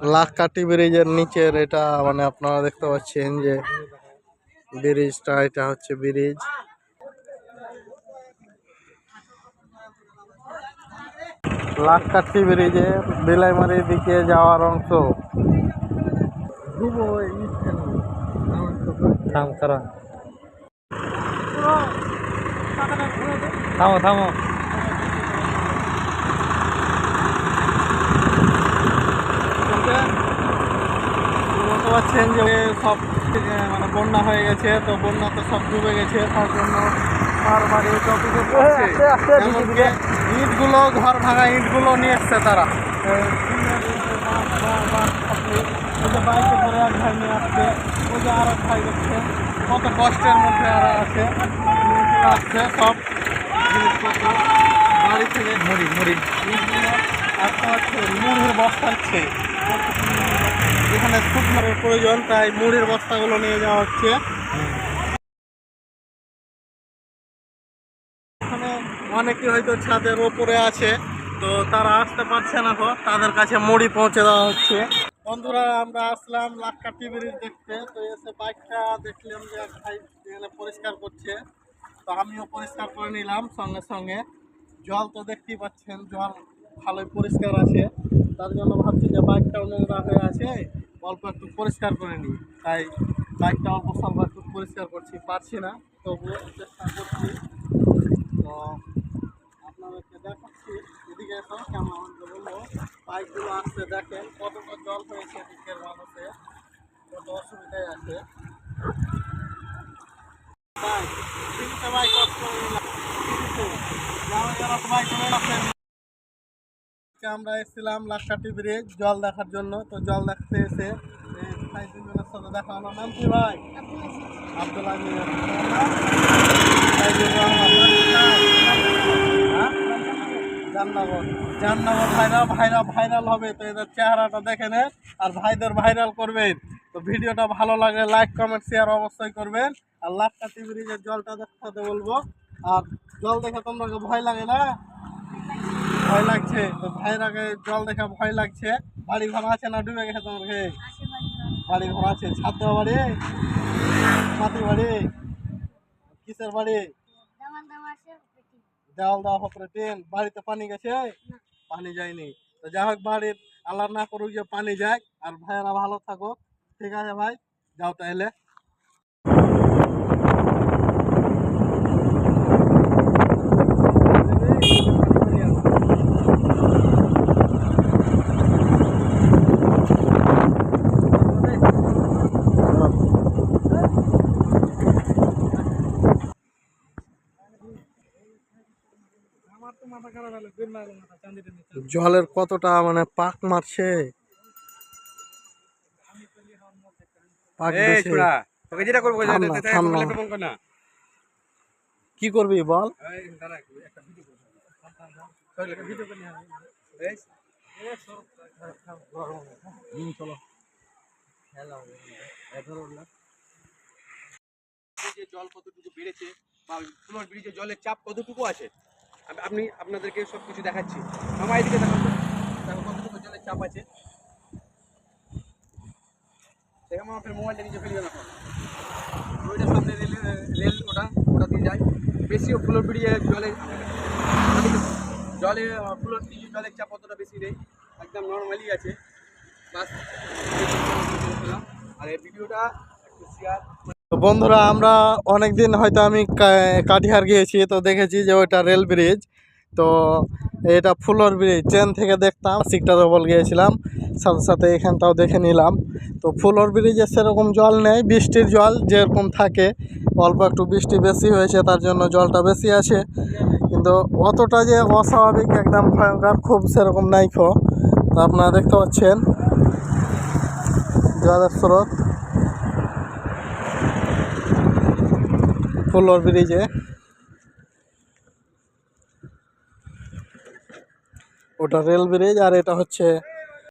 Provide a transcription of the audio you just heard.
লাখকাঠি ব্রিজের নিচের এটা মানে আপনারা দেখতে পাচ্ছেন যে ব্রিজটা, এটা হচ্ছে ব্রিজ। লাখকাঠি ব্রিজে বিলাইমারির দিকে যাওয়ার অংশ। থামো থামো। বলতে পারছেন যে সব মানে বন্যা হয়ে গেছে, তো বন্যাতে সব ডুবে গেছে, তার জন্য ঘর বাড়ি ইটগুলো, ঘর ভাঙা ইটগুলো নিয়ে এসছে তারা। বাইকে করে এক ভাই নিয়ে আসছে, ওই যে আর এক ভাই দেখছে কত কষ্টের মধ্যে আর আছে, আসছে সব জিনিসপত্র বাড়ি থেকে। মুড়ি একটা হচ্ছে মুড়ির বস্তা হচ্ছে, যেখানে শুকনোর প্রয়োজন, তাই মুড়ির বস্তাগুলো নিয়ে যাওয়া হচ্ছে। এখানে অনেকে হয়তো ছাদের ওপরে আছে, তো তারা আসতে পারছে না, তো তাদের কাছে মুড়ি পৌঁছে দেওয়া হচ্ছে। বন্ধুরা, আমরা আসলাম লাখকাঠি ব্রিজ দেখতে, তো এসে বাইকটা দেখলাম যে এক ভাই এখানে পরিষ্কার করছে, তো আমিও পরিষ্কার করে নিলাম সঙ্গে সঙ্গে। জল তো দেখতেই পাচ্ছেন, জল ভালোই পরিষ্কার আছে, তার জন্য ভাবছি যে বাইকটাও নোংরা হয়ে আছে, অল্প একটু পরিষ্কার করে নিই। তাই বাইকটা অল্প স্বল্প একটু পরিষ্কার করছি, পারছি না তবুও চেষ্টা করছি। তো আপনাদেরকে দেখাচ্ছি, এদিকে এসো কেমন বলবো, বাইকগুলো আসতে দেখেন কতটা জল হয়েছে, দিকের মানুষের কত অসুবিধায় আছে। আমরা এসেছিলাম লাখকাঠি ব্রিজ জল দেখার জন্য, তো জল দেখতে এসে দুজনের সাথে দেখা হলো। নাম কি ভাই? আব্দুল আজিজ। জান্নাবাদ ভাইরাল হবে, তো এদের চেহারাটা দেখে নেন আর ভাইদের ভাইরাল করবেন। তো ভিডিওটা ভালো লাগলে লাইক কমেন্ট শেয়ার অবশ্যই করবেন। আর লাখকাঠি ব্রিজের জলটা দেখাতে বলবো। আর জল দেখে তোমরা ভয় লাগে না? ভয় লাগছে, তো ভাইয়ের আগে জল দেখে ভয় লাগছে। বাড়ি ঘর আছে না ডুবে গেছে তোমার? বাড়ি ঘর আছে, ছাদ দেওয়া বাড়ি, মাটি বাড়ি, কিসের বাড়ি? দেওয়াল দেওয়া হবে টেন। বাড়িতে পানি গেছে? পানি যায়নি। তো যাই হোক, বাড়ির আল্লাহ না করুক যে পানি যায়। আর ভাইয়েরা ভালো থাকো, ঠিক আছে ভাই, যাও তাহলে। জলের কতটা মানে পাক মারছে, কি করবি বল? জল কতটুকু বেড়েছে বা ফুলর ব্রিজে জলের চাপ কতটুকু আছে, আমি আপনাদেরকে সব কিছু দেখাচ্ছি। আমার এদিকে দেখো কতটুকু জলের চাপ আছে, সেখানে আপনার মোবাইলটা নিচে ফেলবে না, ওইটা সামনে রেল ওটা দিয়ে যায়। বেশিও ফুলর ব্রিজে জলে ফুলর ব্রিজে জলের চাপ অতটা বেশি নেই, একদম নর্মালি আছে। বাস, আর এই ভিডিওটা একটু শেয়ার। তো বন্ধুরা, আমরা অনেকদিন হয়তো আমি কাটিহার গিয়েছি, তো দেখেছি যে ওইটা রেল ব্রিজ, তো এটা ফুলর ব্রিজ ট্রেন থেকে দেখতাম। সিকটা ডবল গিয়েছিলাম, সাথে সাথে এখানটাও দেখে নিলাম। তো ফুলর ব্রিজে সেরকম জল নেই, বৃষ্টির জল যেরকম থাকে, অল্প একটু বৃষ্টি বেশি হয়েছে তার জন্য জলটা বেশি আছে, কিন্তু অতটা যে অস্বাভাবিক একদম ভয়ঙ্কর খুব সেরকম নাই। তো আপনারা দেখতে পাচ্ছেন জলের স্রোত ফুলর ব্রিজে। ওটা রেল ব্রিজ আর এটা হচ্ছে